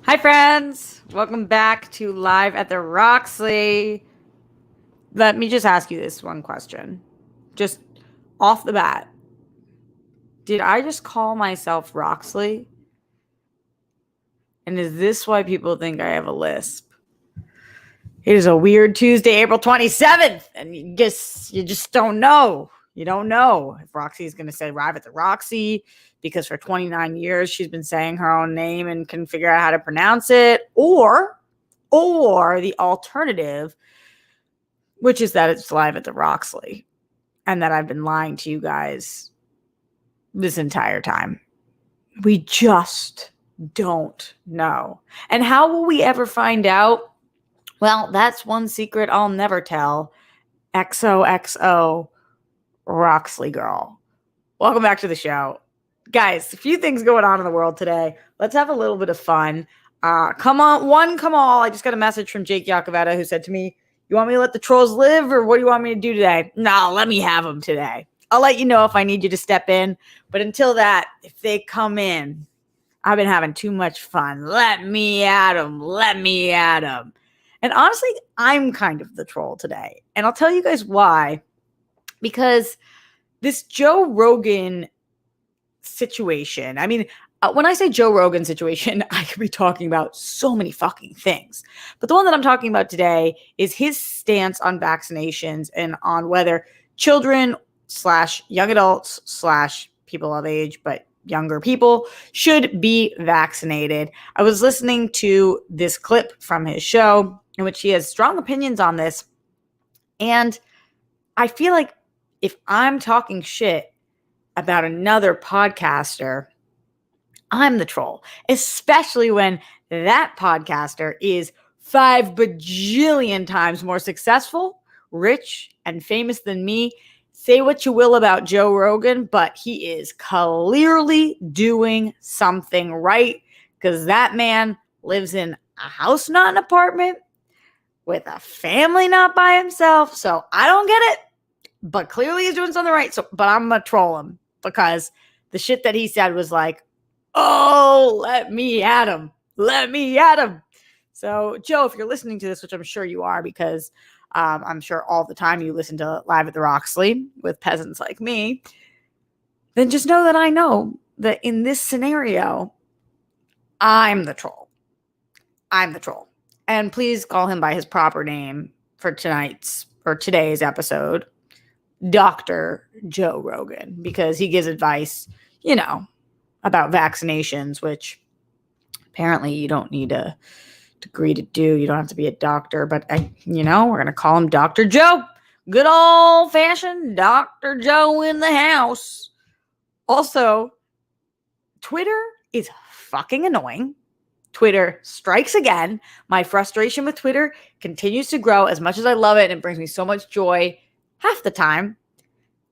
Hi, friends. Welcome back to Live at the Roxley. Let me just ask you this one question. Just off the bat. Did I just call myself Roxley? And is this why people think I have a lisp? It is a weird Tuesday, April 27th. And you just don't know. You don't know if Roxy is going to say Live at the Roxy, because for 29 years she's been saying her own name and can figure out how to pronounce it, or the alternative, which is that it's Live at the Roxley and that I've been lying to you guys this entire time. We just don't know. And how will we ever find out? Well, that's one secret I'll never tell. XOXO Roxley girl. Welcome back to the show. Guys, a few things going on in the world today. Let's have a little bit of fun. Come all. I just got a message from Jake Yacovetta who said to me, you want me to let the trolls live, or what do you want me to do today? No, let me have them today. I'll let you know if I need you to step in. But until that, if they come in, I've been having too much fun. Let me at them. And honestly, I'm kind of the troll today. And I'll tell you guys why. Because this Joe Rogan situation, I mean, when I say Joe Rogan situation, I could be talking about so many fucking things. But the one that I'm talking about today is his stance on vaccinations and on whether children / young adults / people of age, but younger people, should be vaccinated. I was listening to this clip from his show in which he has strong opinions on this. And I feel like if I'm talking shit about another podcaster, I'm the troll, especially when that podcaster is 5 bajillion times more successful, rich, and famous than me. Say what you will about Joe Rogan, but he is clearly doing something right, because that man lives in a house, not an apartment, with a family, not by himself. So I don't get it, but clearly he's doing something right. But I'm going to troll him, because the shit that he said was like, oh, let me at him. So, Joe, if you're listening to this, which I'm sure you are, because I'm sure all the time you listen to Live at the Roxley with peasants like me, then just know that I know that in this scenario, I'm the troll. And please call him by his proper name for today's episode, Dr. Joe Rogan, because he gives advice, about vaccinations, which apparently you don't need a degree to do. You don't have to be a doctor, but we're going to call him Dr. Joe. Good old fashioned Dr. Joe in the house. Also, Twitter is fucking annoying. Twitter strikes again. My frustration with Twitter continues to grow as much as I love it, and it brings me so much joy half the time.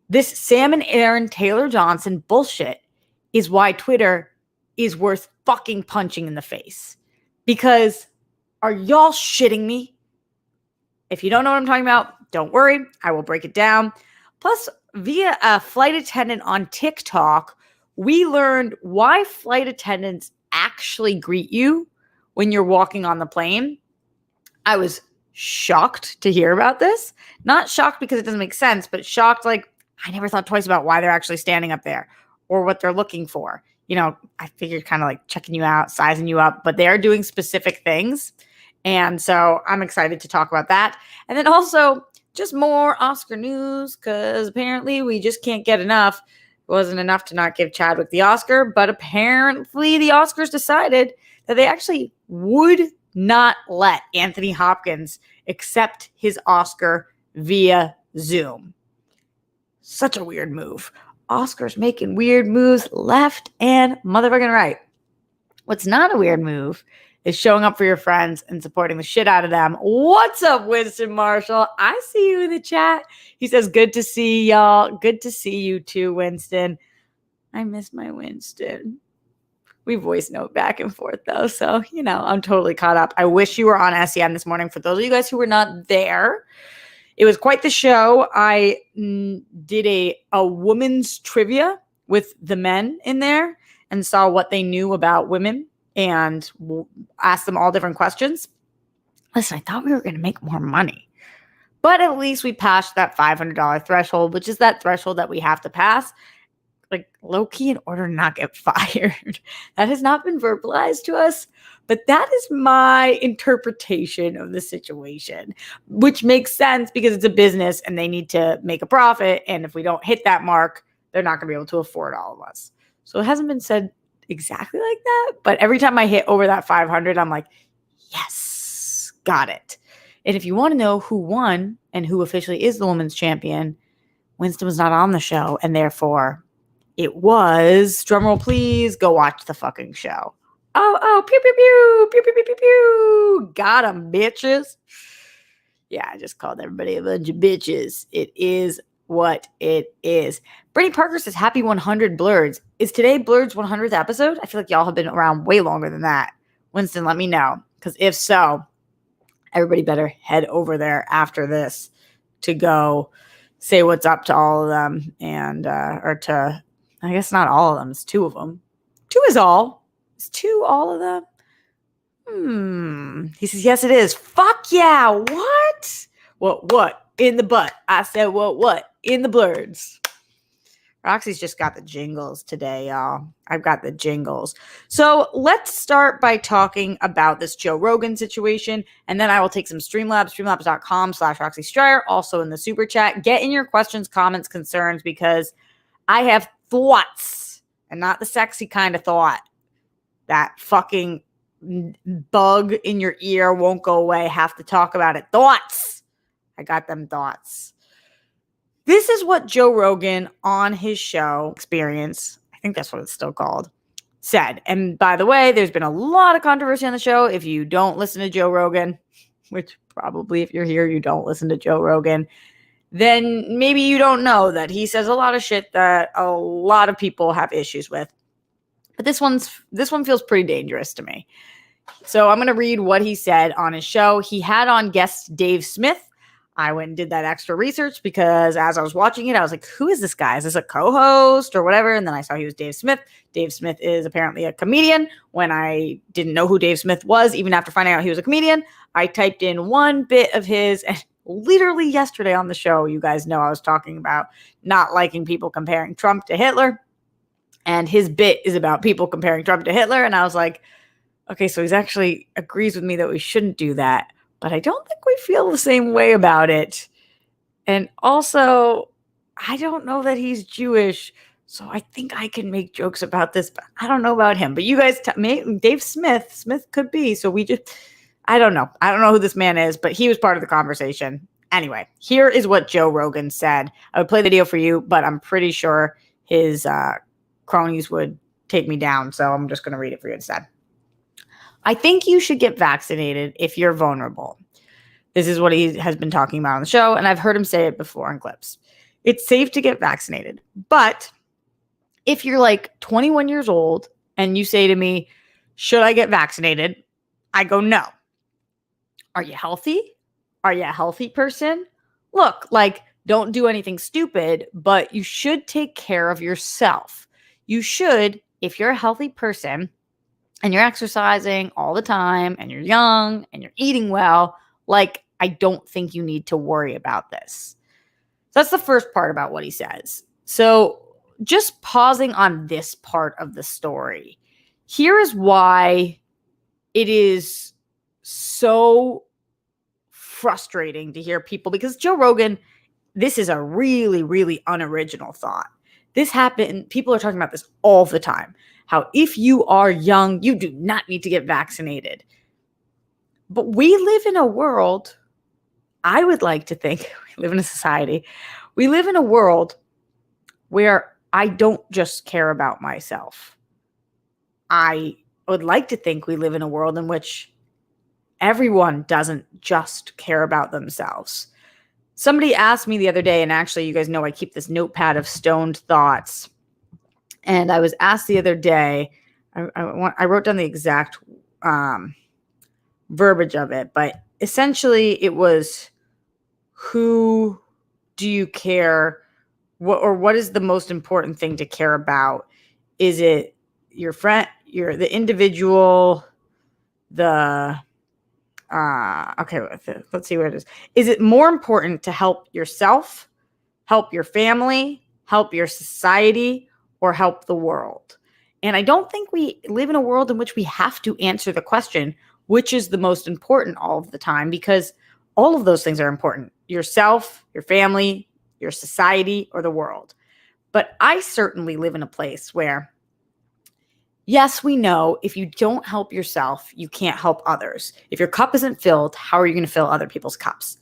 This Sam and Aaron Taylor Johnson bullshit is why Twitter is worth fucking punching in the face. Because are y'all shitting me? If you don't know what I'm talking about, don't worry. I will break it down. Plus, via a flight attendant on TikTok, we learned why flight attendants actually greet you when you're walking on the plane. I was shocked to hear about this. Not shocked because it doesn't make sense, but shocked like I never thought twice about why they're actually standing up there or what they're looking for. I figured kind of like checking you out, sizing you up, but they're doing specific things. And so I'm excited to talk about that. And then also just more Oscar news, because apparently we just can't get enough. It wasn't enough to not give Chadwick the Oscar, but apparently the Oscars decided that they actually would not let Anthony Hopkins accept his Oscar via Zoom. Such a weird move. Oscars making weird moves left and motherfucking right. What's not a weird move is showing up for your friends and supporting the shit out of them. What's up, Winston Marshall? I see you in the chat. He says, good to see y'all. Good to see you too, Winston. I miss my Winston. We voice note back and forth though. So, I'm totally caught up. I wish you were on SEN this morning. For those of you guys who were not there, it was quite the show. I did a woman's trivia with the men in there and saw what they knew about women and asked them all different questions. Listen, I thought we were going to make more money, but at least we passed that $500 threshold, which is that threshold that we have to pass, like low key, in order to not get fired. That has not been verbalized to us, but that is my interpretation of the situation, which makes sense because it's a business and they need to make a profit. And if we don't hit that mark, they're not going to be able to afford all of us. So it hasn't been said exactly like that, but every time I hit over that 500, I'm like, yes, got it. And if you want to know who won and who officially is the women's champion, Winston was not on the show, and therefore it was, drumroll please, go watch the fucking show. Oh, pew, pew, pew, pew, pew, pew, pew, pew. Got 'em, bitches. Yeah, I just called everybody a bunch of bitches. It is what it is. Brittany Parker says, happy 100 Blurds. Is today Blurds 100th episode? I feel like y'all have been around way longer than that. Winston, let me know. Because if so, everybody better head over there after this to go say what's up to all of them. And, or to, I guess not all of them. It's 2 of them. 2 is all. Is 2 all of them? He says, yes, it is. Fuck yeah. What? What? In the butt. I said, what? In the Blurds. Roxy's just got the jingles today, y'all. I've got the jingles. So let's start by talking about this Joe Rogan situation, and then I will take some Streamlabs, streamlabs.com/Roxy Stryer, also in the super chat. Get in your questions, comments, concerns, because I have thoughts, and not the sexy kind of thought. That fucking bug in your ear won't go away. Have to talk about it. Thoughts. I got them thoughts. This is what Joe Rogan on his show Experience, I think that's what it's still called, said. And by the way, there's been a lot of controversy on the show. If you don't listen to Joe Rogan, which probably if you're here, you don't listen to Joe Rogan, then maybe you don't know that he says a lot of shit that a lot of people have issues with. But this one feels pretty dangerous to me. So I'm going to read what he said on his show. He had on guest Dave Smith. I went and did that extra research because as I was watching it, I was like, who is this guy? Is this a co-host or whatever? And then I saw he was Dave Smith. Dave Smith is apparently a comedian. When I didn't know who Dave Smith was, even after finding out he was a comedian, I typed in one bit of his, and literally yesterday on the show, you guys know I was talking about not liking people comparing Trump to Hitler. And his bit is about people comparing Trump to Hitler. And I was like, okay, so he's actually agrees with me that we shouldn't do that. But I don't think we feel the same way about it. And also, I don't know that he's Jewish. So I think I can make jokes about this, but I don't know about him. But you guys, Dave Smith could be. So I don't know. I don't know who this man is, but he was part of the conversation. Anyway, here is what Joe Rogan said. I would play the video for you, but I'm pretty sure his cronies would take me down. So I'm just going to read it for you instead. I think you should get vaccinated if you're vulnerable. This is what he has been talking about on the show, and I've heard him say it before in clips. It's safe to get vaccinated, but if you're like 21 years old and you say to me, should I get vaccinated? I go, no. Are you healthy? Are you a healthy person? Look, don't do anything stupid, but you should take care of yourself. You should, if you're a healthy person, and you're exercising all the time, and you're young, and you're eating well, I don't think you need to worry about this. So that's the first part about what he says. So just pausing on this part of the story, here is why it is so frustrating to hear people, because Joe Rogan, this is a really, really unoriginal thought. This happened, people are talking about this all the time. How if you are young, you do not need to get vaccinated. But we live in a world, I would like to think, we live in a society, we live in a world where I don't just care about myself. I would like to think we live in a world in which everyone doesn't just care about themselves. Somebody asked me the other day, and actually, you guys know I keep this notepad of stoned thoughts. And I was asked the other day, I wrote down the exact verbiage of it, but essentially it was, who do you care? What is the most important thing to care about? Is it your friend, the individual, the okay, let's see where it is. Is it more important to help yourself, help your family, help your society, or help the world? And I don't think we live in a world in which we have to answer the question, which is the most important all of the time, because all of those things are important. Yourself, your family, your society, or the world. But I certainly live in a place where, yes, we know if you don't help yourself, you can't help others. If your cup isn't filled, how are you going to fill other people's cups?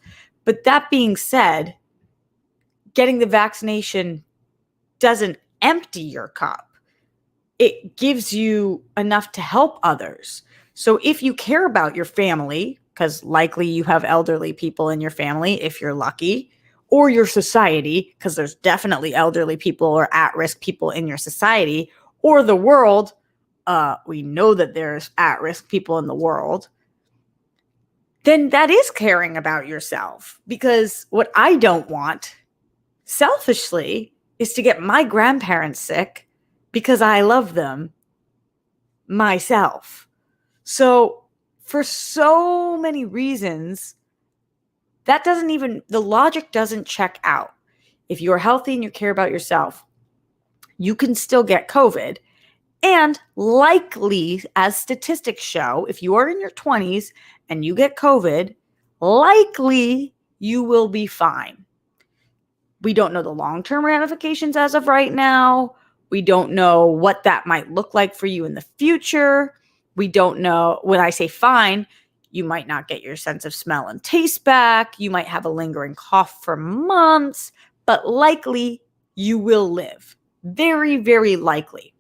But that being said, getting the vaccination doesn't empty your cup. It gives you enough to help others. So if you care about your family, because likely you have elderly people in your family, if you're lucky, or your society, because there's definitely elderly people or at-risk people in your society, or the world, we know that there's at-risk people in the world, then that is caring about yourself. Because what I don't want, selfishly, is to get my grandparents sick because I love them myself. So for so many reasons, the logic doesn't check out. If you're healthy and you care about yourself, you can still get COVID. And likely, as statistics show, if you are in your 20s and you get COVID, likely you will be fine. We don't know the long-term ramifications as of right now. We don't know what that might look like for you in the future. We don't know. When I say fine, you might not get your sense of smell and taste back. You might have a lingering cough for months, but likely you will live. Very, very likely.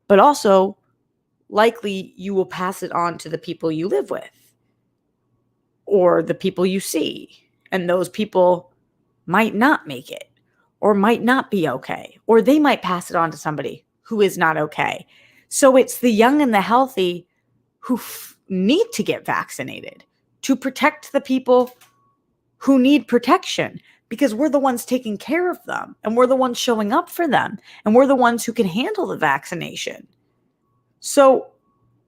But also, likely you will pass it on to the people you live with or the people you see. And those people might not make it or might not be okay, or they might pass it on to somebody who is not okay. So it's the young and the healthy who need to get vaccinated to protect the people who need protection, because we're the ones taking care of them and we're the ones showing up for them and we're the ones who can handle the vaccination. So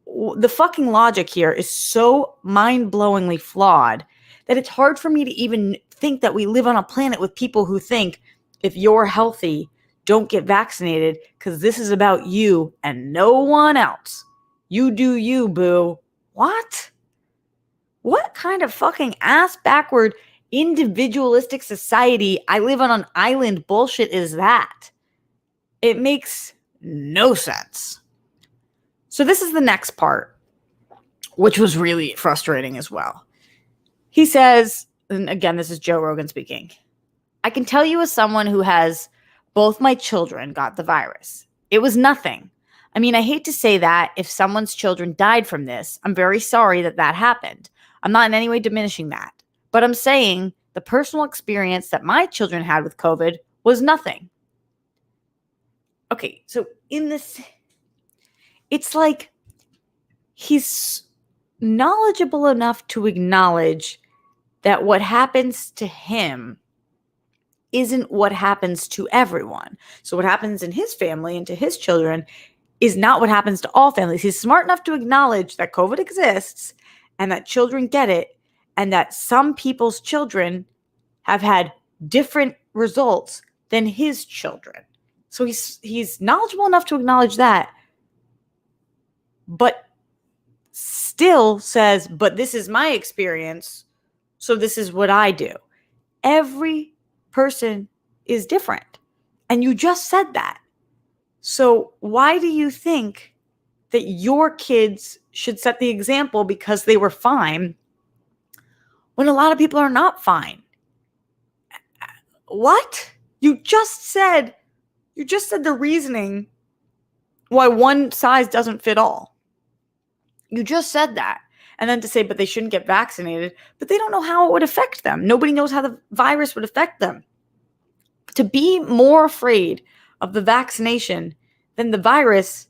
the fucking logic here is so mind-blowingly flawed that it's hard for me to even think that we live on a planet with people who think, if you're healthy, don't get vaccinated because this is about you and no one else. You do you, boo. What? What kind of fucking ass-backward, individualistic society, I live on an island bullshit is that? It makes no sense. So this is the next part, which was really frustrating as well. He says, and again, this is Joe Rogan speaking, I can tell you as someone who has both my children got the virus. It was nothing. I mean, I hate to say that if someone's children died from this, I'm very sorry that that happened. I'm not in any way diminishing that. But I'm saying the personal experience that my children had with COVID was nothing. Okay, so in this, it's like he's knowledgeable enough to acknowledge that what happens to him isn't what happens to everyone. So what happens in his family and to his children is not what happens to all families. He's smart enough to acknowledge that COVID exists and that children get it and that some people's children have had different results than his children. So he's knowledgeable enough to acknowledge that, but still says, but this is my experience, so this is what I do. Every person is different. And you just said that. So why do you think that your kids should set the example because they were fine when a lot of people are not fine? What? You just said the reasoning why one size doesn't fit all. You just said that. And then to say, but they shouldn't get vaccinated, but they don't know how it would affect them. Nobody knows how the virus would affect them. To be more afraid of the vaccination than the virus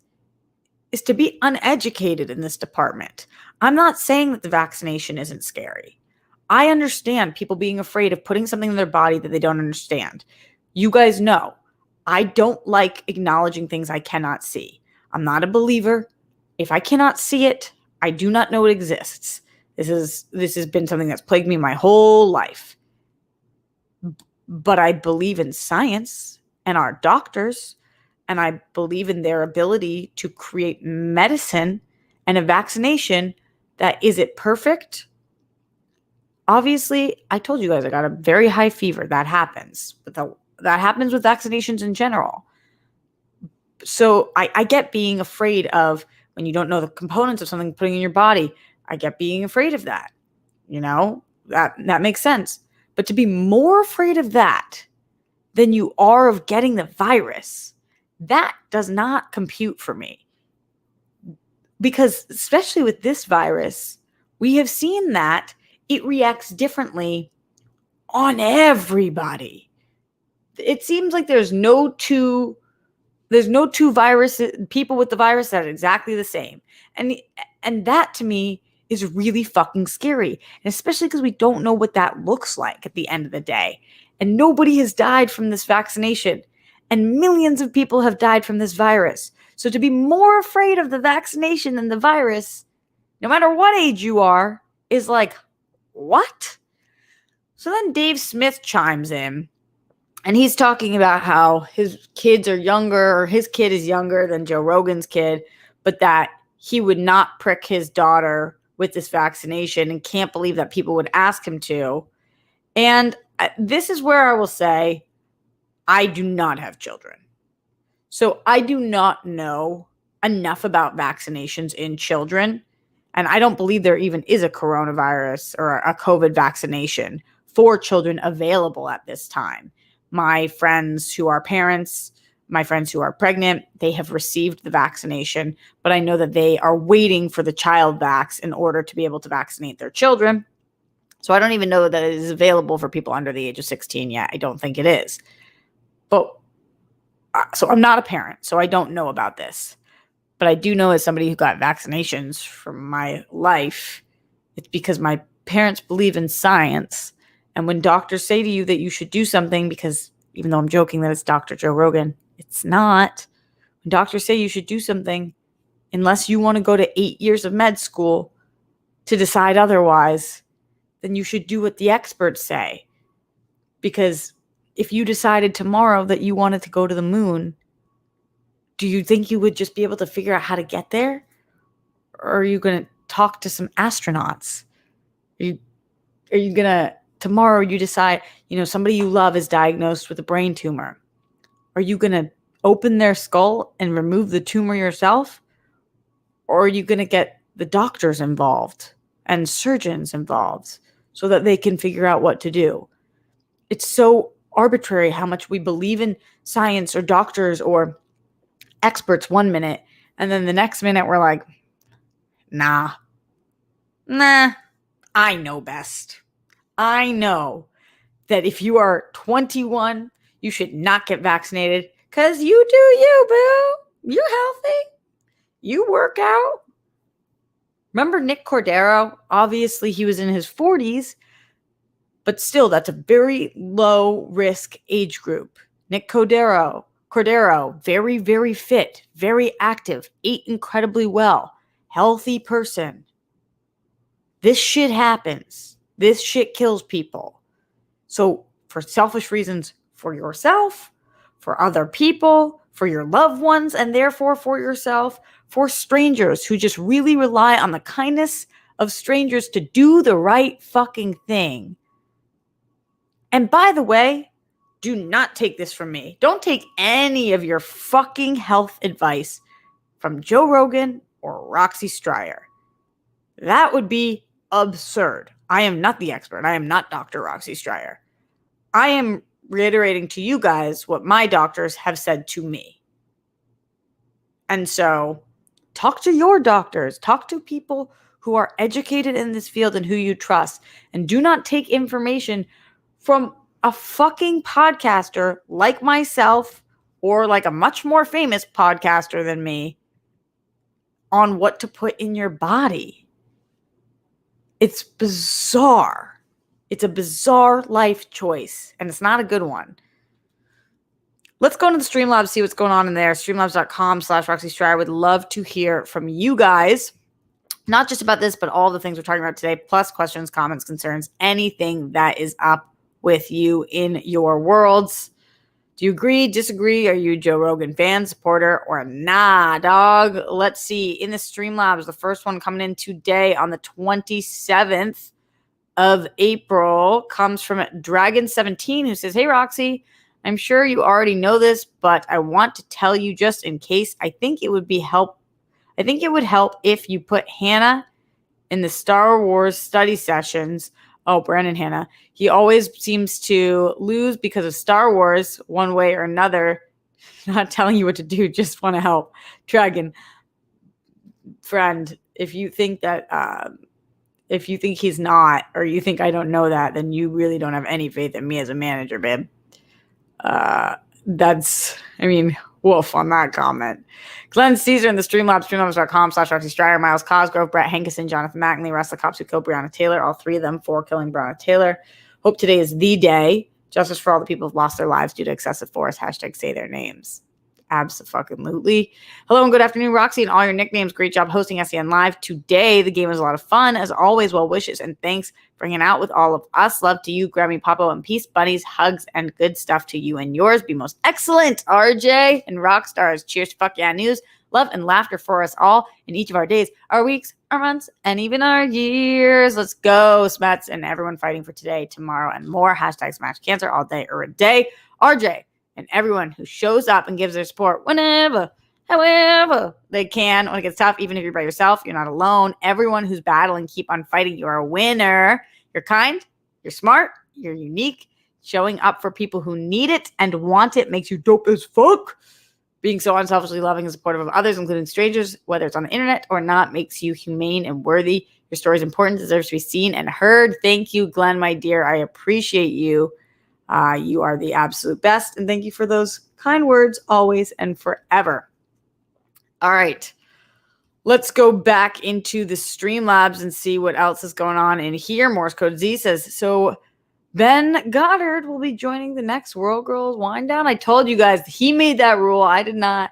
is to be uneducated in this department. I'm not saying that the vaccination isn't scary. I understand people being afraid of putting something in their body that they don't understand. You guys know, I don't like acknowledging things I cannot see. I'm not a believer. If I cannot see it, I do not know it exists. This has been something that's plagued me my whole life. But I believe in science and our doctors, and I believe in their ability to create medicine and a vaccination that is it perfect? Obviously, I told you guys I got a very high fever. That happens. But that happens with vaccinations in general. So I get being afraid of when you don't know the components of something putting in your body. I get being afraid of that. You know, that makes sense. But to be more afraid of that than you are of getting the virus, that does not compute for me. Because especially with this virus, we have seen that it reacts differently on everybody. It seems like there's no two viruses, people with the virus that are exactly the same. And that to me is really fucking scary. And especially because we don't know what that looks like at the end of the day. And nobody has died from this vaccination. And millions of people have died from this virus. So to be more afraid of the vaccination than the virus, no matter what age you are, is like, what? So then Dave Smith chimes in. And he's talking about how his kids are younger, or his kid is younger than Joe Rogan's kid, but that he would not prick his daughter with this vaccination and can't believe that people would ask him to. And this is where I will say, I do not have children. So I do not know enough about vaccinations in children. And I don't believe there even is a coronavirus or a COVID vaccination for children available at this time. My friends who are parents, my friends who are pregnant, they have received the vaccination, but I know that they are waiting for the child vax in order to be able to vaccinate their children. So I don't even know that it is available for people under the age of 16 yet. I don't think it is. But so I'm not a parent, so I don't know about this. But I do know as somebody who got vaccinations for my life, it's because my parents believe in science. And when doctors say to you that you should do something, because even though I'm joking that it's Dr. Joe Rogan, it's not. When doctors say you should do something, unless you want to go to 8 years of med school to decide otherwise, then you should do what the experts say. Because if you decided tomorrow that you wanted to go to the moon, do you think you would just be able to figure out how to get there? Or are you going to talk to some astronauts? Are you going to, tomorrow you decide, somebody you love is diagnosed with a brain tumor. Are you going to open their skull and remove the tumor yourself? Or are you going to get the doctors involved and surgeons involved so that they can figure out what to do? It's so arbitrary how much we believe in science or doctors or experts one minute, and then the next minute we're like, nah, I know best. I know that if you are 21, you should not get vaccinated because you do you, boo. You're healthy. You work out. Remember Nick Cordero? Obviously, he was in his 40s, but still, that's a very low risk age group. Nick Cordero, very, very fit, very active, ate incredibly well, healthy person. This shit happens. This shit kills people. So for selfish reasons, for yourself, for other people, for your loved ones, and therefore for yourself, for strangers who just really rely on the kindness of strangers to do the right fucking thing. And by the way, do not take this from me. Don't take any of your fucking health advice from Joe Rogan or Roxy Stryer. That would be absurd. I am not the expert. I am not Dr. Roxy Stryer. I am reiterating to you guys what my doctors have said to me. And so talk to your doctors, talk to people who are educated in this field and who you trust, and do not take information from a fucking podcaster like myself or like a much more famous podcaster than me on what to put in your body. It's bizarre. It's a bizarre life choice, and it's not a good one. Let's go into the Streamlabs, see what's going on in there. Streamlabs.com/Roxy Stryer. I would love to hear from you guys, not just about this, but all the things we're talking about today, plus questions, comments, concerns, anything that is up with you in your worlds. Do you agree, disagree? Are you a Joe Rogan fan, supporter, or nah, dog? Let's see. In the Streamlabs, the first one coming in today on the 27th of April comes from Dragon17, who says, "Hey, Roxy, I'm sure you already know this, but I want to tell you just in case. I think it would help if you put Hannah in the Star Wars study sessions." Oh, Brandon Hannah. "He always seems to lose because of Star Wars one way or another." Not telling you what to do, just want to help. Dragon, friend, if you think he's not, or you think I don't know that, then you really don't have any faith in me as a manager, babe. Woof on that comment. Glenn Caesar in the Streamlabs, streamlabs.com/Roxy Stryer, Miles Cosgrove, Brett Hankerson, Jonathan McNally, Russ the Cops who killed Breonna Taylor, all three of them for killing Breonna Taylor. Hope today is the day. Justice for all the people who've lost their lives due to excessive force. # say their names. Abso-fucking-lutely. Hello and good afternoon, Roxy, and all your nicknames. Great job hosting SEN Live today. The game was a lot of fun. As always, well wishes and thanks for hanging out with all of us. Love to you, Grammy Popo, and peace, buddies, hugs, and good stuff to you and yours. Be most excellent, RJ and rock stars. Cheers to fuck yeah news. Love and laughter for us all in each of our days, our weeks, our months, and even our years. Let's go, Smets, and everyone fighting for today, tomorrow, and more. # smash cancer all day or a day. RJ and everyone who shows up and gives their support whenever, however they can when it gets tough. Even if you're by yourself, you're not alone. Everyone who's battling, keep on fighting. You're a winner. You're kind. You're smart. You're unique. Showing up for people who need it and want it makes you dope as fuck. Being so unselfishly loving and supportive of others, including strangers, whether it's on the internet or not, makes you humane and worthy. Your story is important, deserves to be seen and heard. Thank you, Glenn, my dear. I appreciate you. You are the absolute best. And thank you for those kind words always and forever. All right. Let's go back into the Streamlabs and see what else is going on in here. Morse Code Z says, so Ben Goddard will be joining the next World Girls Wind Down. I told you guys he made that rule. I did not.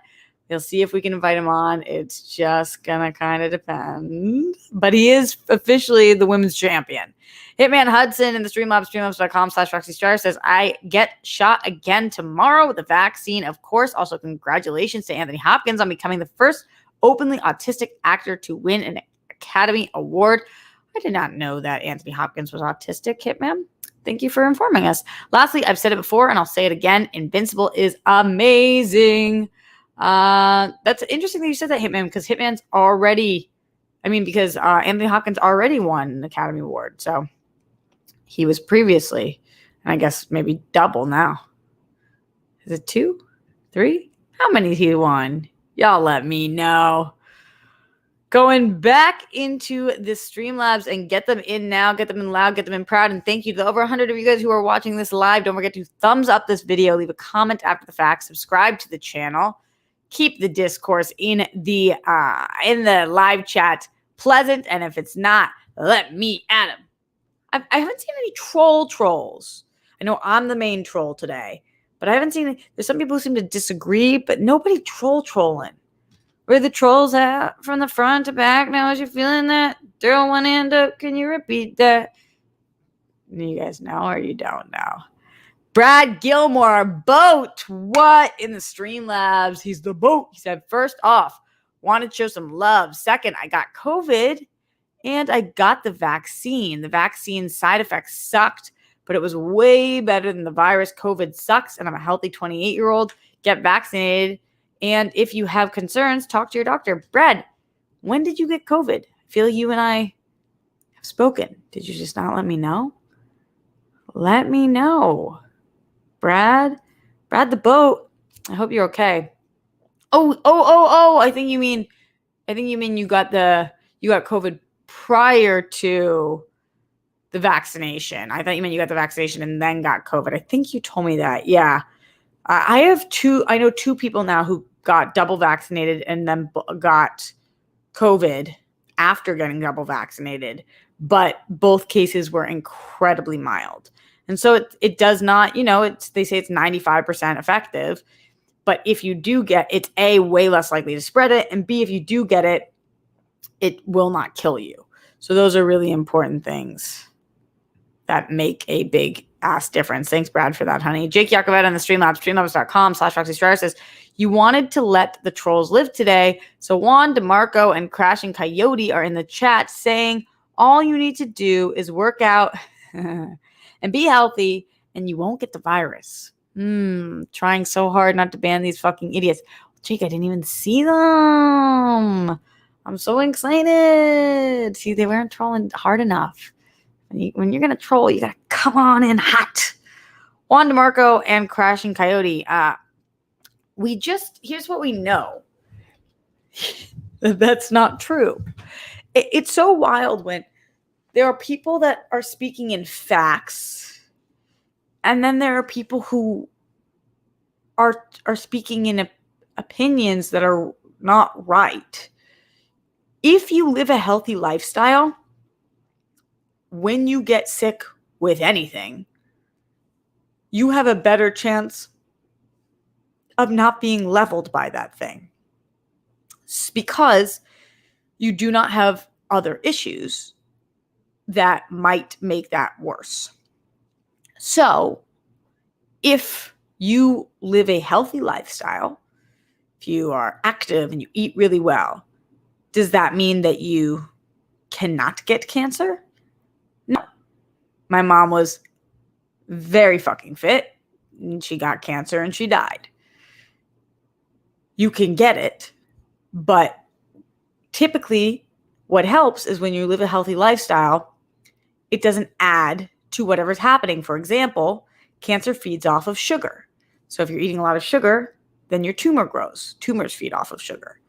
We'll see if we can invite him on. It's just going to kind of depend. But he is officially the women's champion. Hitman Hudson in the Streamlabs, streamlabs.com/Roxy Stryer says, I get shot again tomorrow with the vaccine. Of course, also congratulations to Anthony Hopkins on becoming the first openly autistic actor to win an Academy Award. I did not know that Anthony Hopkins was autistic, Hitman. Thank you for informing us. Lastly, I've said it before and I'll say it again. Invincible is amazing. That's interesting that you said that, Hitman, because Hitman's already, because Anthony Hopkins already won an Academy Award. So he was previously, and I guess maybe double now. Is it 2, 3? How many he won? Y'all let me know. Going back into the Streamlabs and get them in now, get them in loud, get them in proud. And thank you to the over 100 of you guys who are watching this live. Don't forget to thumbs up this video, leave a comment after the fact, subscribe to the channel, keep the discourse in the live chat pleasant. And if it's not, let me at him. I haven't seen any trolls. I know I'm the main troll today, but I haven't seen, there's some people who seem to disagree, but nobody trolling. Where the trolls at from the front to back now? As you feeling that? Throw one hand up. Can you repeat that? You guys know or you don't know? Brad Gilmore, boat. What in the Streamlabs? He's the boat. He said, first off, wanted to show some love. Second, I got COVID and I got the vaccine. The vaccine side effects sucked, but it was way better than the virus. COVID sucks, and I'm a healthy 28-year-old. Get vaccinated. And if you have concerns, talk to your doctor. Brad, when did you get COVID? I feel you and I have spoken. Did you just not let me know? Let me know. Brad the boat. I hope you're okay. Oh. I think you mean you got COVID prior to the vaccination. I thought you meant you got the vaccination and then got COVID. I think you told me that. Yeah. I know two people now who got double vaccinated and then got COVID after getting double vaccinated, but both cases were incredibly mild. And so it does not, they say it's 95% effective, but if you do get, it's A, way less likely to spread it, and B, if you do get it, it will not kill you. So those are really important things that make a big ass difference. Thanks, Brad, for that, honey. Jake Yakoveta on the Streamlabs, streamlabs.com/Roxy says, you wanted to let the trolls live today. So Juan, DeMarco, and Crashing Coyote are in the chat saying all you need to do is work out and be healthy and you won't get the virus. Trying so hard not to ban these fucking idiots. Jake, I didn't even see them. I'm so excited. See, they weren't trolling hard enough. When you're going to troll, you got to come on in hot. Juan DeMarco and Crashing Coyote. Here's what we know. That's not true. It's so wild when there are people that are speaking in facts, and then there are people who are speaking in opinions that are not right. If you live a healthy lifestyle, when you get sick with anything, you have a better chance of not being leveled by that thing. It's because you do not have other issues that might make that worse. So if you live a healthy lifestyle, if you are active and you eat really well, does that mean that you cannot get cancer? No. My mom was very fucking fit and she got cancer and she died. You can get it, but typically what helps is when you live a healthy lifestyle, it doesn't add to whatever's happening. For example, cancer feeds off of sugar. So if you're eating a lot of sugar, then your tumor grows. Tumors feed off of sugar.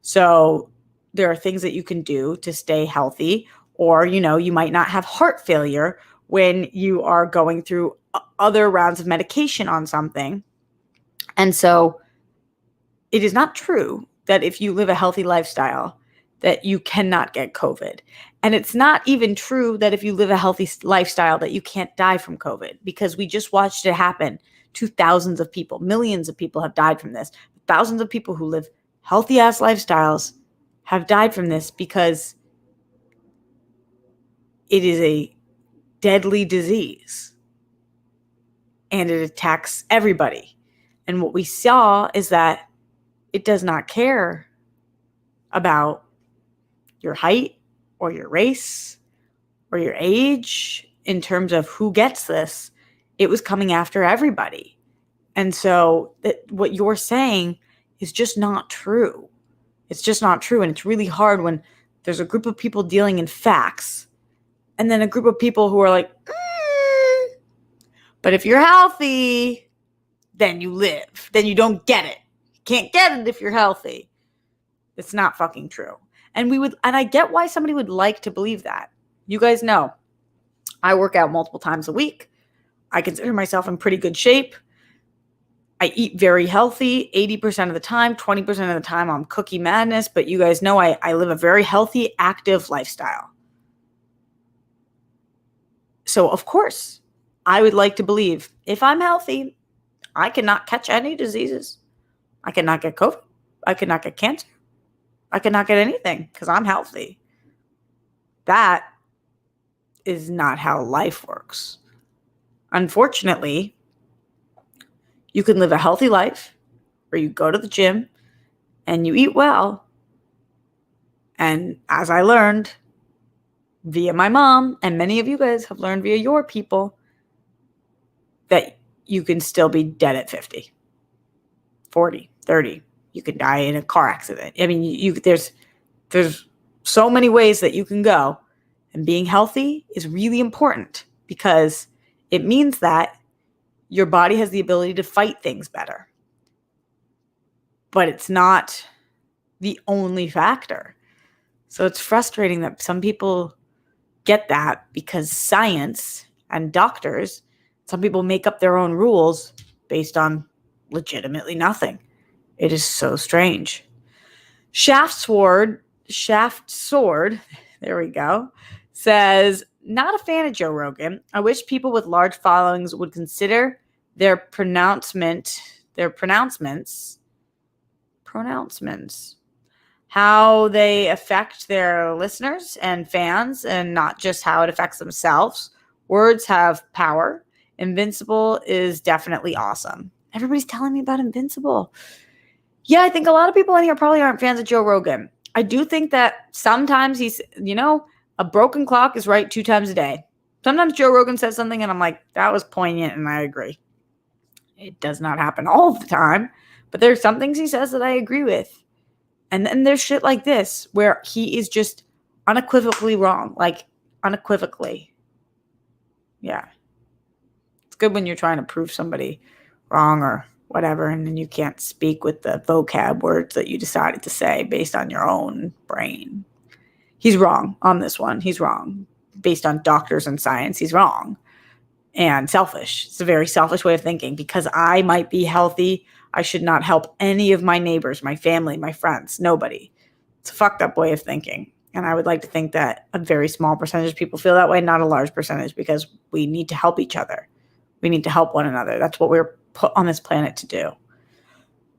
So there are things that you can do to stay healthy, or, you might not have heart failure when you are going through other rounds of medication on something. And so it is not true that if you live a healthy lifestyle that you cannot get COVID. And it's not even true that if you live a healthy lifestyle that you can't die from COVID, because we just watched it happen to thousands of people. Millions of people have died from this. Thousands of people who live healthy ass lifestyles have died from this because it is a deadly disease and it attacks everybody. And what we saw is that it does not care about your height or your race or your age in terms of who gets this. It was coming after everybody. And so what you're saying is just not true. It's just not true. And it's really hard when there's a group of people dealing in facts and then a group of people who are like, but if you're healthy, then you live. Then you don't get it. You can't get it if you're healthy. It's not fucking true. And I get why somebody would like to believe that. You guys know, I work out multiple times a week. I consider myself in pretty good shape. I eat very healthy 80% of the time. 20% of the time I'm cookie madness. But you guys know I live a very healthy, active lifestyle. So of course, I would like to believe if I'm healthy, I cannot catch any diseases. I cannot get COVID. I cannot get cancer. I cannot get anything because I'm healthy. That is not how life works. Unfortunately, you can live a healthy life where you go to the gym and you eat well. And as I learned via my mom, and many of you guys have learned via your people, that you can still be dead at 50, 40, 30. You could die in a car accident. I mean, there's so many ways that you can go. And being healthy is really important because it means that your body has the ability to fight things better. but it's not the only factor. So it's frustrating that some people get that because science and doctors, some people make up their own rules based on legitimately nothing. It is so strange. Shaft Sword, there we go, says, not a fan of Joe Rogan. I wish people with large followings would consider their pronouncements, how they affect their listeners and fans, and not just how it affects themselves. Words have power. Invincible is definitely awesome. Everybody's telling me about Invincible. Yeah, I think a lot of people in here probably aren't fans of Joe Rogan. I do think that sometimes he's, a broken clock is right 2 times a day. Sometimes Joe Rogan says something and I'm like, that was poignant, and I agree. It does not happen all the time, but there's some things he says that I agree with. And then there's shit like this where he is just unequivocally wrong. Like, unequivocally. Yeah. It's good when you're trying to prove somebody wrong or whatever, and then you can't speak with the vocab words that you decided to say based on your own brain. He's wrong on this one. He's wrong. Based on doctors and science, he's wrong. And selfish. It's a very selfish way of thinking. Because I might be healthy, I should not help any of my neighbors, my family, my friends, nobody. It's a fucked up way of thinking. And I would like to think that a very small percentage of people feel that way, not a large percentage, because we need to help each other. We need to help one another. That's what we're put on this planet to do.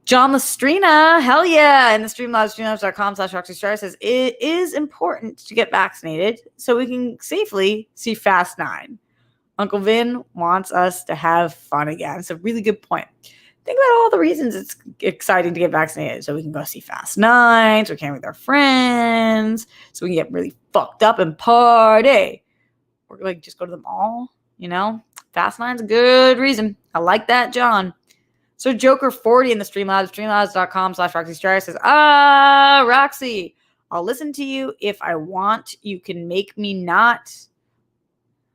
John Lestrina, hell yeah. In the Streamlabs, streamlabs.com/RoxyStar says, it is important to get vaccinated so we can safely see Fast 9. Uncle Vin wants us to have fun again. It's a really good point. Think about all the reasons it's exciting to get vaccinated. So we can go see Fast 9, so we can with our friends, so we can get really fucked up and party. Or like just go to the mall, Fast 9's a good reason. I like that, John. So Joker40 in the Streamlabs, streamlabs.com/RoxyStar says, Roxy, I'll listen to you if I want. You can make me not.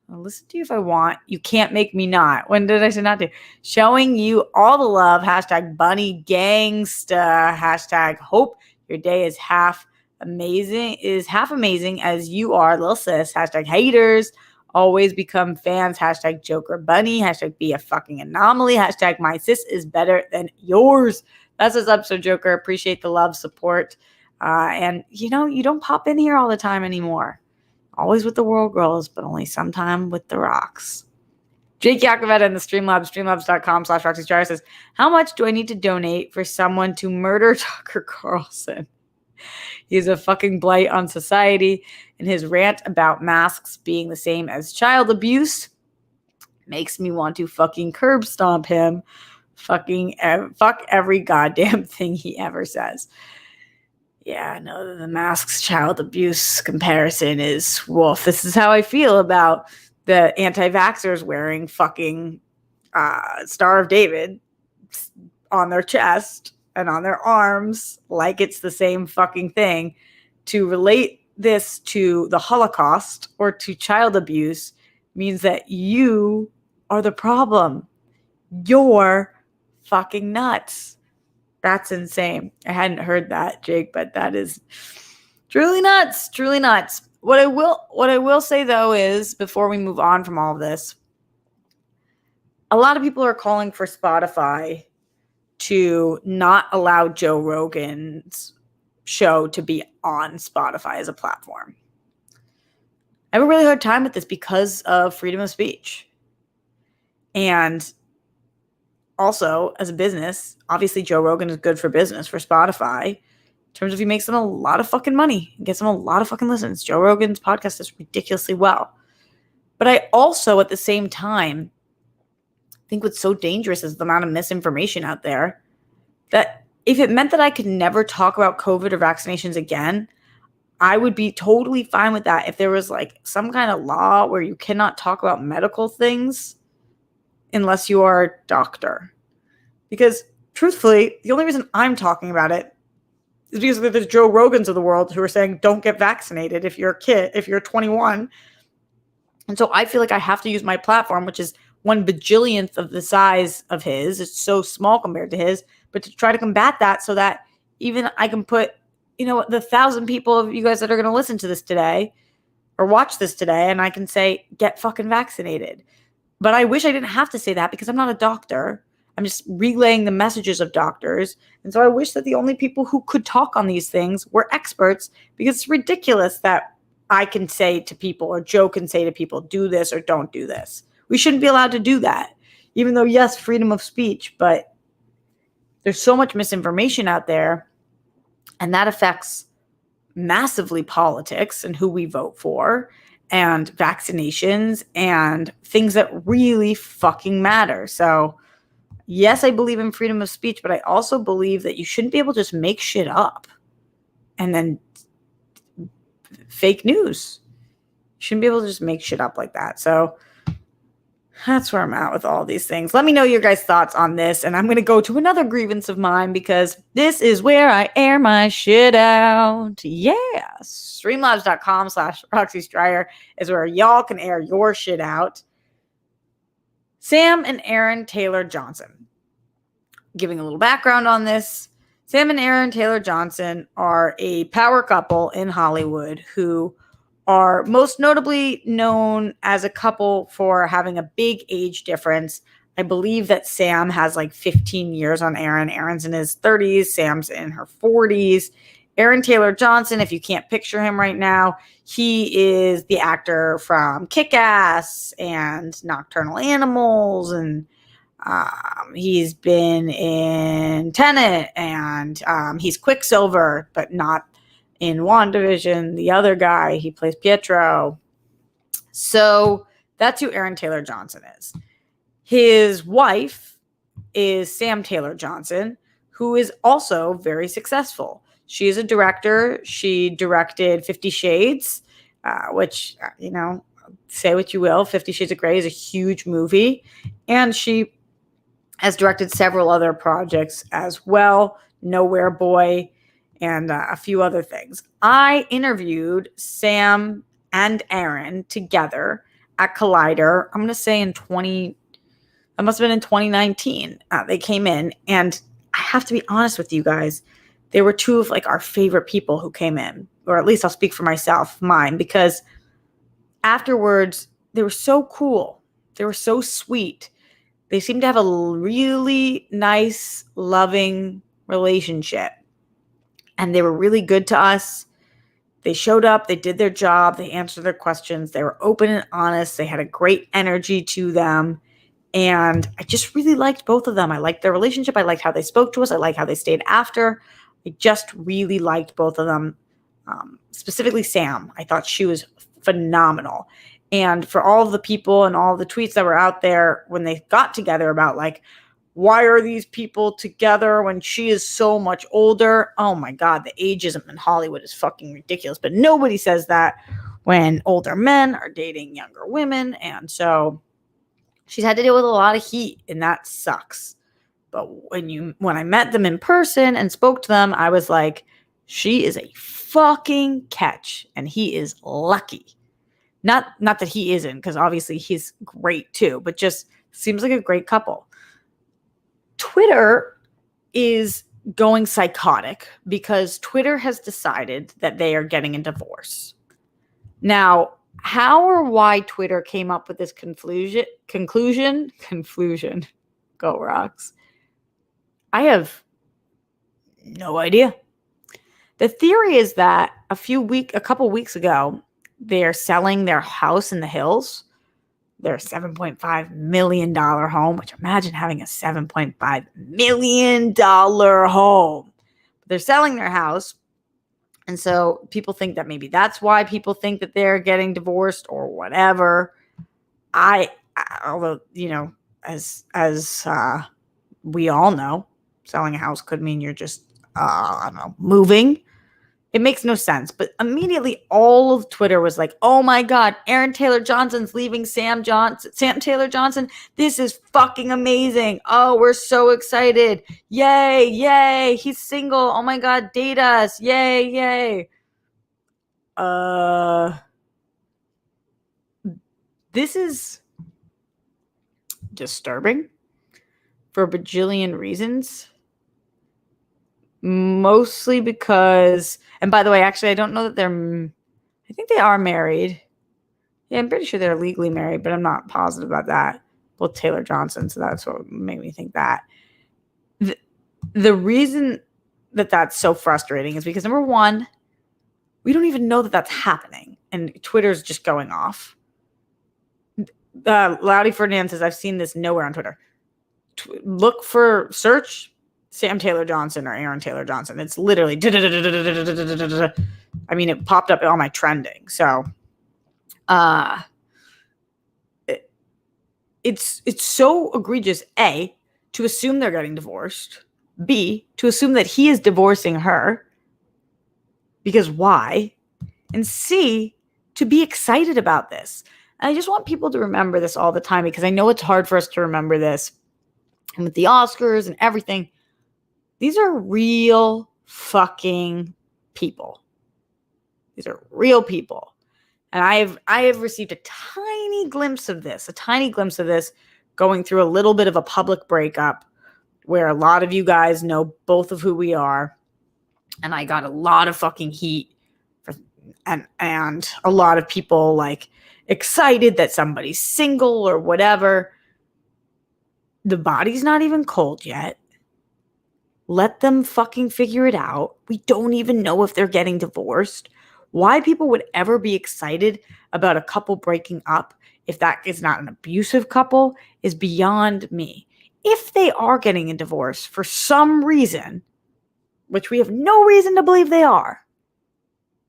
I'll listen to you if I want. You can't make me not. When did I say not to? Showing you all the love. #Bunny Gangsta. #hope your day is half amazing as you are, lil sis. #haters. Always become fans. #Joker Bunny. #be a fucking anomaly. #my sis is better than yours. That's what's up, so Joker. Appreciate the love, support. And you don't pop in here all the time anymore. Always with the World Girls, but only sometime with the Rocks. Jake Yakoveta in the Streamlabs, streamlabs.com/RoxyStar says, how much do I need to donate for someone to murder Tucker Carlson? He's a fucking blight on society, and his rant about masks being the same as child abuse makes me want to fucking curb stomp him. Fuck every goddamn thing he ever says. Yeah, I know the masks child abuse comparison is woof. This is how I feel about the anti-vaxxers wearing fucking Star of David on their chest and on their arms like it's the same fucking thing. To relate this to the Holocaust or to child abuse means that you are the problem. You're fucking nuts. That's insane. I hadn't heard that, Jake, but that is truly nuts. Truly nuts. What I will say though is, before we move on from all of this, a lot of people are calling for Spotify to not allow Joe Rogan's show to be on Spotify as a platform. I have a really hard time with this because of freedom of speech. And also, as a business, obviously Joe Rogan is good for business, for Spotify, in terms of he makes them a lot of fucking money and gets them a lot of fucking listens. Joe Rogan's podcast does ridiculously well. But I also, at the same time, think what's so dangerous is the amount of misinformation out there, that if it meant that I could never talk about COVID or vaccinations again, I would be totally fine with that if there was like some kind of law where you cannot talk about medical things unless you are a doctor. Because truthfully, the only reason I'm talking about it is because there's Joe Rogans of the world who are saying don't get vaccinated if you're a kid, if you're 21. And so I feel like I have to use my platform, which is 1 bajillionth of the size of his. It's so small compared to his, but to try to combat that so that even I can put, the 1,000 people of you guys that are going to listen to this today or watch this today, and I can say, get fucking vaccinated. But I wish I didn't have to say that because I'm not a doctor. I'm just relaying the messages of doctors. And so I wish that the only people who could talk on these things were experts, because it's ridiculous that I can say to people, or Joe can say to people, do this or don't do this. We shouldn't be allowed to do that. Even though, yes, freedom of speech, but there's so much misinformation out there, and that affects massively politics and who we vote for and vaccinations and things that really fucking matter. So yes, I believe in freedom of speech, but I also believe that you shouldn't be able to just make shit up and then fake news. You shouldn't be able to just make shit up like that. So that's where I'm at with all these things. Let me know your guys' thoughts on this. And I'm going to go to another grievance of mine, because this is where I air my shit out. Yeah. Streamlabs.com/Roxy Stryer is where y'all can air your shit out. Sam and Aaron Taylor Johnson. Giving a little background on this. Sam and Aaron Taylor Johnson are a power couple in Hollywood who are most notably known as a couple for having a big age difference. I believe that Sam has like 15 years on Aaron. Aaron's in his 30s. Sam's in her 40s. Aaron Taylor Johnson, if you can't picture him right now, he is the actor from Kick-Ass and Nocturnal Animals, and he's been in Tenet, and he's Quicksilver, but not in WandaVision. The other guy, he plays Pietro. So that's who Aaron Taylor Johnson is. His wife is Sam Taylor Johnson, who is also very successful. She is a director. She directed 50 Shades, which, say what you will, 50 Shades of Grey is a huge movie. And she has directed several other projects as well, Nowhere Boy, and a few other things. I interviewed Sam and Aaron together at Collider. I'm going to say it must have been in 2019. They came in, and I have to be honest with you guys, they were two of like our favorite people who came in, or at least I'll speak for mine, because afterwards they were so cool. They were so sweet. They seemed to have a really nice, loving relationship. And they were really good to us. They showed up. They did their job. They answered their questions. They were open and honest. They had a great energy to them. And I just really liked both of them. I liked their relationship. I liked how they spoke to us. I liked how they stayed after. I just really liked both of them. Specifically Sam. I thought she was phenomenal. And for all of the people and all the tweets that were out there when they got together about like, why are these people together when she is so much older? Oh my God, the ageism in Hollywood is fucking ridiculous. But nobody says that when older men are dating younger women. And so she's had to deal with a lot of heat, and that sucks. But when I met them in person and spoke to them, I was like, she is a fucking catch, and he is lucky. Not that he isn't, because obviously he's great too, but just seems like a great couple. Twitter is going psychotic because Twitter has decided that they are getting a divorce. Now, how or why Twitter came up with this conclusion, go Rocks, I have no idea. The theory is that a couple weeks ago, they're selling their house in the hills, their $7.5 million home, which imagine having a $7.5 million home. They're selling their house. And so people think that maybe that's why people think that they're getting divorced or whatever. Although, as we all know, selling a house could mean you're just, moving. It makes no sense. But immediately all of Twitter was like, oh my God, Aaron Taylor Johnson's leaving Sam Taylor Johnson. This is fucking amazing. Oh, we're so excited. Yay, yay. He's single. Oh my God, date us. Yay, yay. This is disturbing for a bajillion reasons. Mostly because, and by the way, actually, I don't know that I think they are married. Yeah, I'm pretty sure they're legally married, but I'm not positive about that. Well, Taylor Johnson, so that's what made me think that. The reason that that's so frustrating is because, number one, we don't even know that that's happening, and Twitter's just going off. Loudy Ferdinand says, I've seen this nowhere on Twitter. Look for search Sam Taylor Johnson or Aaron Taylor Johnson. It's literally, I mean, it popped up on my trending. So, it's so egregious, A, to assume they're getting divorced, B, to assume that he is divorcing her, because why, and C, to be excited about this. And I just want people to remember this all the time, because I know it's hard for us to remember this. And with the Oscars and everything, these are real fucking people. These are real people. And I have received a tiny glimpse of this going through a little bit of a public breakup where a lot of you guys know both of who we are. And I got a lot of fucking heat and a lot of people like excited that somebody's single or whatever. The body's not even cold yet. Let them fucking figure it out. We don't even know if they're getting divorced. Why people would ever be excited about a couple breaking up if that is not an abusive couple is beyond me. If they are getting a divorce for some reason, which we have no reason to believe they are,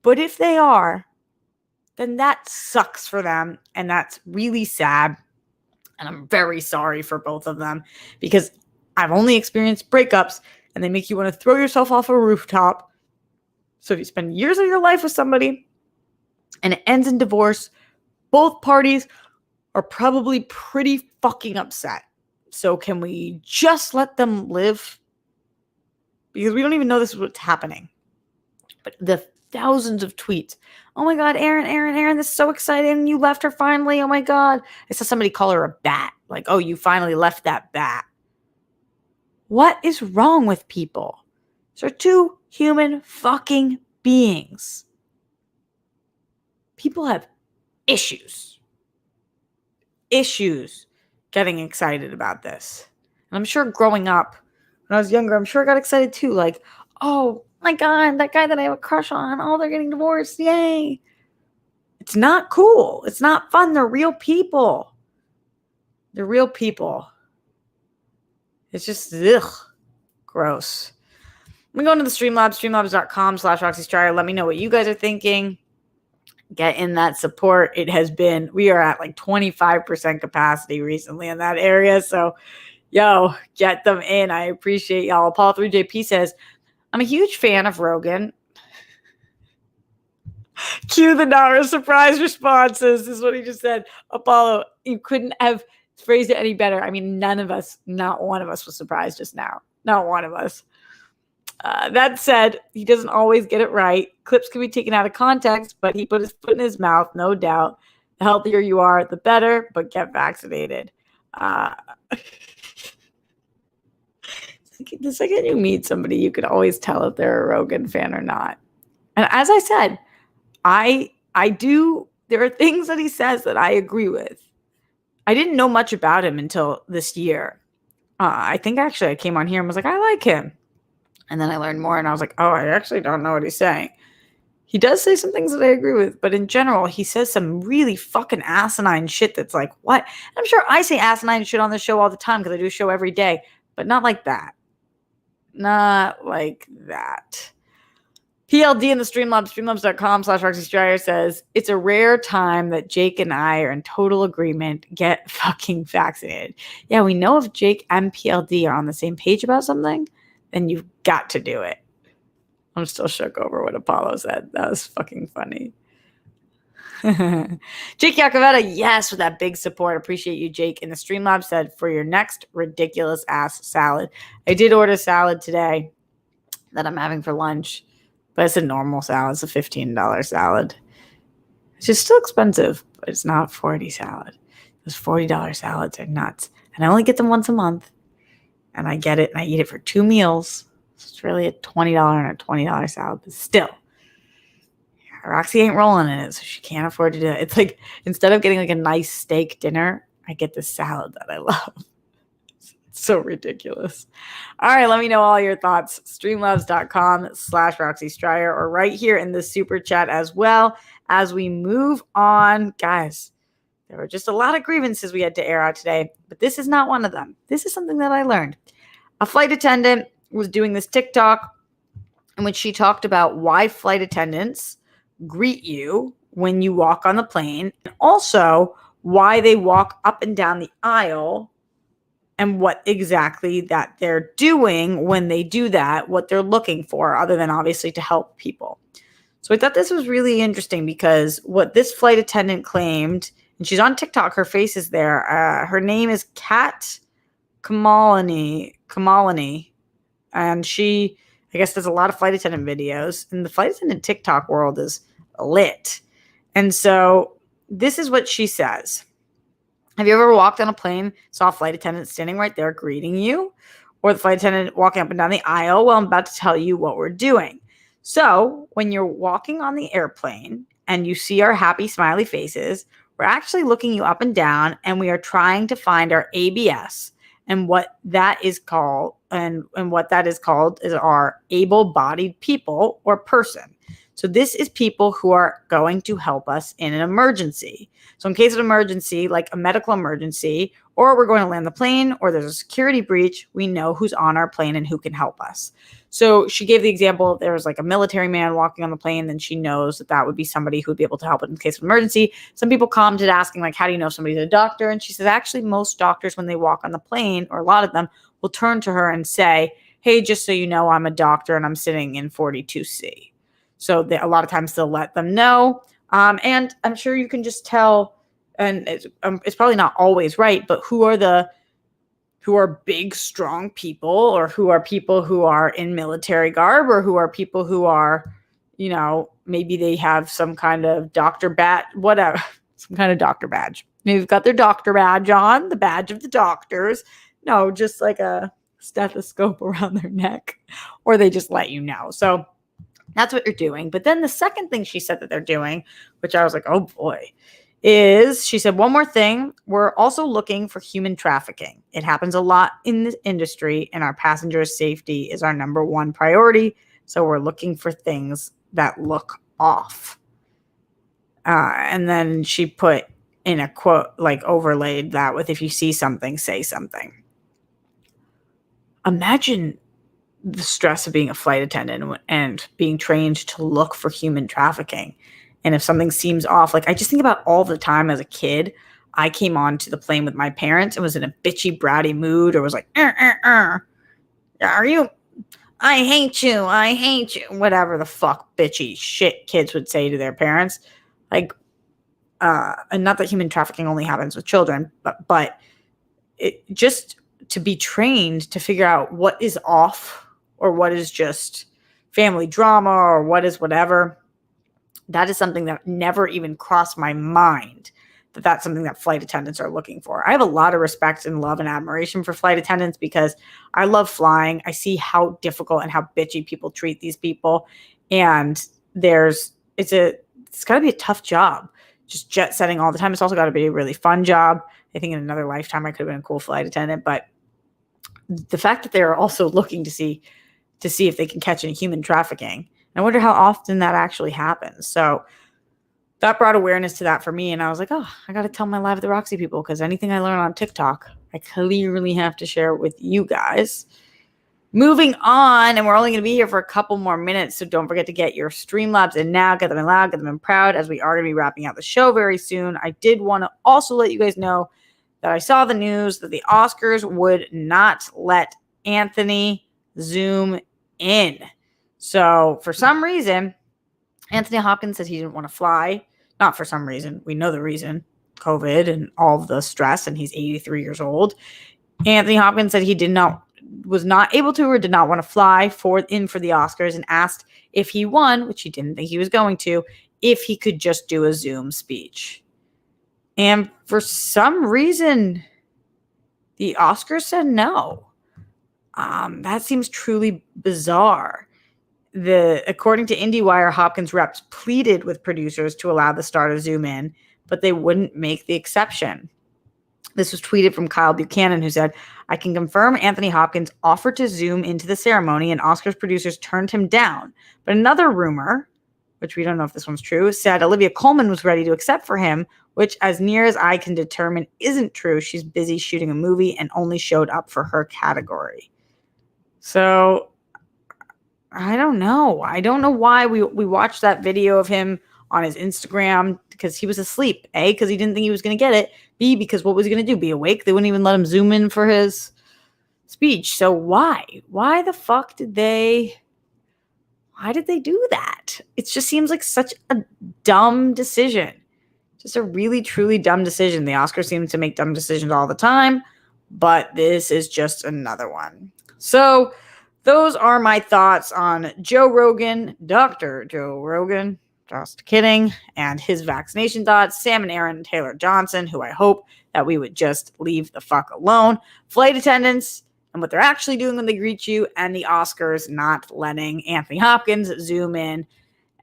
but if they are, then that sucks for them, and that's really sad, and I'm very sorry for both of them, because I've only experienced breakups, and they make you want to throw yourself off a rooftop. So if you spend years of your life with somebody and it ends in divorce, both parties are probably pretty fucking upset. So can we just let them live? Because we don't even know this is what's happening. But the thousands of tweets. Oh my God, Aaron, this is so exciting. You left her finally. Oh my God. I saw somebody call her a bat. Like, oh, you finally left that bat. What is wrong with people? These are two human fucking beings. People have issues getting excited about this. And I'm sure growing up, when I was younger, I'm sure I got excited too. Like, oh my God, that guy that I have a crush on, oh, they're getting divorced. Yay. It's not cool. It's not fun. They're real people. They're real people. It's just, gross. I'm going to the Streamlabs, streamlabs.com/RoxyStryer. Let me know what you guys are thinking. Get in that support. We are at like 25% capacity recently in that area. So, get them in. I appreciate y'all. Apollo3JP says, I'm a huge fan of Rogan. Cue the Nara surprise responses. This is what he just said. Apollo, you couldn't have phrased it any better. I mean, not one of us was surprised just now. Not one of us. That said, he doesn't always get it right. Clips can be taken out of context, but he put his foot in his mouth, no doubt. The healthier you are, the better, but get vaccinated. The second you meet somebody, you can always tell if they're a Rogan fan or not. And as I said, there are things that he says that I agree with. I didn't know much about him until this year. I think actually I came on here and was like, I like him. And then I learned more and I was like, oh, I actually don't know what he's saying. He does say some things that I agree with, but in general, he says some really fucking asinine shit that's like, what? I'm sure I say asinine shit on this show all the time because I do a show every day, but not like that. Not like that. PLD in the Streamlabs, streamlabs.com/RoxyStryer says, it's a rare time that Jake and I are in total agreement. Get fucking vaccinated. Yeah, we know if Jake and PLD are on the same page about something, then you've got to do it. I'm still shook over what Apollo said. That was fucking funny. Jake Yakavetta, yes, with that big support. Appreciate you, Jake. And the Streamlabs said, for your next ridiculous ass salad. I did order salad today that I'm having for lunch, but it's a normal salad. It's a $15 salad. It's just still expensive, but it's not $40 salad. Those $40 salads are nuts. And I only get them once a month. And I get it and I eat it for 2 meals. It's really a $20 and a $20 salad, but still. Roxy ain't rolling in it, so she can't afford to do it. It's like, instead of getting like a nice steak dinner, I get this salad that I love. It's so ridiculous. All right, let me know all your thoughts. Streamlabs.com/Roxy Stryer, or right here in the super chat as well. As we move on, guys, there were just a lot of grievances we had to air out today, but this is not one of them. This is something that I learned. A flight attendant was doing this TikTok in which she talked about why flight attendants greet you when you walk on the plane, and also why they walk up and down the aisle and what exactly that they're doing when they do that, what they're looking for, other than obviously to help people. So I thought this was really interesting because what this flight attendant claimed, and she's on TikTok, her face is there. Her name is Kat Kamalani, and she, I guess, does a lot of flight attendant videos, and the flight attendant TikTok world is lit. And so this is what she says. Have you ever walked on a plane, saw a flight attendant standing right there greeting you, or the flight attendant walking up and down the aisle? Well, I'm about to tell you what we're doing. So when you're walking on the airplane and you see our happy smiley faces, we're actually looking you up and down, and we are trying to find our ABS. And what that is called, and what that is called is our able-bodied people or person. So this is people who are going to help us in an emergency. So in case of an emergency, like a medical emergency, or we're going to land the plane, or there's a security breach, we know who's on our plane and who can help us. So she gave the example, there was like a military man walking on the plane, then she knows that that would be somebody who would be able to help in case of emergency. Some people commented asking, like, how do you know somebody's a doctor? And she says, actually, most doctors, when they walk on the plane, or a lot of them, will turn to her and say, hey, just so you know, I'm a doctor and I'm sitting in 42C. So a lot of times they'll let them know. And I'm sure you can just tell, and it's probably not always right, but who are big, strong people, or who are people who are in military garb, or who are people who are, maybe they have some kind of doctor badge, whatever, some kind of doctor badge. Maybe they've got their doctor badge on, the badge of the doctors. No, just like a stethoscope around their neck, or they just let you know. So that's what you're doing. But then the second thing she said that they're doing, which I was like, oh boy, is she said, one more thing. We're also looking for human trafficking. It happens a lot in this industry, and our passengers' safety is our number one priority. So we're looking for things that look off. And then she put in a quote, like overlaid that with, if you see something, say something. Imagine the stress of being a flight attendant and being trained to look for human trafficking. And if something seems off, like I just think about all the time as a kid, I came on to the plane with my parents and was in a bitchy, bratty mood, or was like, are you, I hate you, whatever the fuck bitchy shit kids would say to their parents. Like, and not that human trafficking only happens with children, but it just to be trained to figure out what is off, or what is just family drama, or what is whatever. That is something that never even crossed my mind, that that's something that flight attendants are looking for. I have a lot of respect and love and admiration for flight attendants because I love flying. I see how difficult and how bitchy people treat these people. And it's got to be a tough job, just jet setting all the time. It's also got to be a really fun job. I think in another lifetime I could have been a cool flight attendant. But the fact that they're also looking to see if they can catch any human trafficking, I wonder how often that actually happens. So that brought awareness to that for me. And I was like, oh, I got to tell my Live at the Roxy people, because anything I learn on TikTok, I clearly have to share with you guys. Moving on, and we're only going to be here for a couple more minutes, so don't forget to get your Streamlabs in now, get them in loud, get them in proud, as we are going to be wrapping out the show very soon. I did want to also let you guys know that I saw the news that the Oscars would not let Anthony Zoom in. So for some reason, Anthony Hopkins said he didn't want to fly. Not for some reason. We know the reason. COVID and all of the stress, and he's 83 years old. Anthony Hopkins said he was not able to, or did not want to fly for the Oscars, and asked if he won, which he didn't think he was going to, if he could just do a Zoom speech. And for some reason, the Oscars said no. That seems truly bizarre. According to IndieWire, Hopkins reps pleaded with producers to allow the star to zoom in, but they wouldn't make the exception. This was tweeted from Kyle Buchanan, who said, I can confirm Anthony Hopkins offered to zoom into the ceremony and Oscars producers turned him down. But another rumor, which we don't know if this one's true, said Olivia Colman was ready to accept for him, which as near as I can determine isn't true. She's busy shooting a movie and only showed up for her category. So I don't know. I don't know why we watched that video of him on his Instagram because he was asleep. A, because he didn't think he was going to get it. B, because what was he going to do? Be awake? They wouldn't even let him zoom in for his speech. So why? Why the fuck did they do that? It just seems like such a dumb decision. Just a really, truly dumb decision. The Oscars seem to make dumb decisions all the time, but this is just another one. So those are my thoughts on Joe Rogan, Dr. Joe Rogan, just kidding, and his vaccination thoughts, Sam and Aaron Taylor Johnson, who I hope that we would just leave the fuck alone, flight attendants, and what they're actually doing when they greet you, and the Oscars not letting Anthony Hopkins zoom in.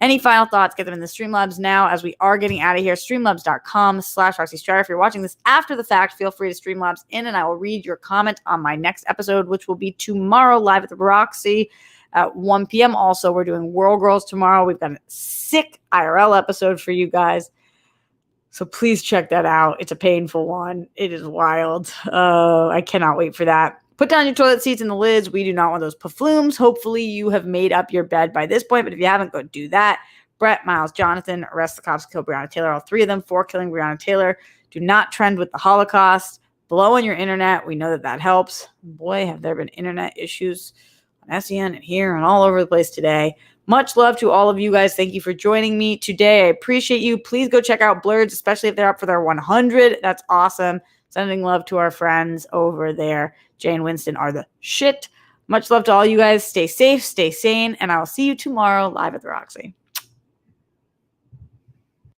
Any final thoughts, get them in the Streamlabs now as we are getting out of here. Streamlabs.com/Roxy Strider. If you're watching this after the fact, feel free to Streamlabs in and I will read your comment on my next episode, which will be tomorrow live at the Roxy at 1 p.m. Also, we're doing World Girls tomorrow. We've got a sick IRL episode for you guys. So please check that out. It's a painful one. It is wild. I cannot wait for that. Put down your toilet seats and the lids. We do not want those paflumes. Hopefully you have made up your bed by this point, but if you haven't, go do that. Brett, Miles, Jonathan, arrest the cops, kill Breonna Taylor. All three of them for killing Breonna Taylor. Do not trend with the Holocaust. Blow on your internet. We know that helps. Boy, have there been internet issues on SEN and here and all over the place today. Much love to all of you guys. Thank you for joining me today. I appreciate you. Please go check out Blurreds, especially if they're up for their 100. That's awesome. Sending love to our friends over there. Jay and Winston are the shit. Much love to all you guys. Stay safe, stay sane, and I will see you tomorrow live at the Roxy.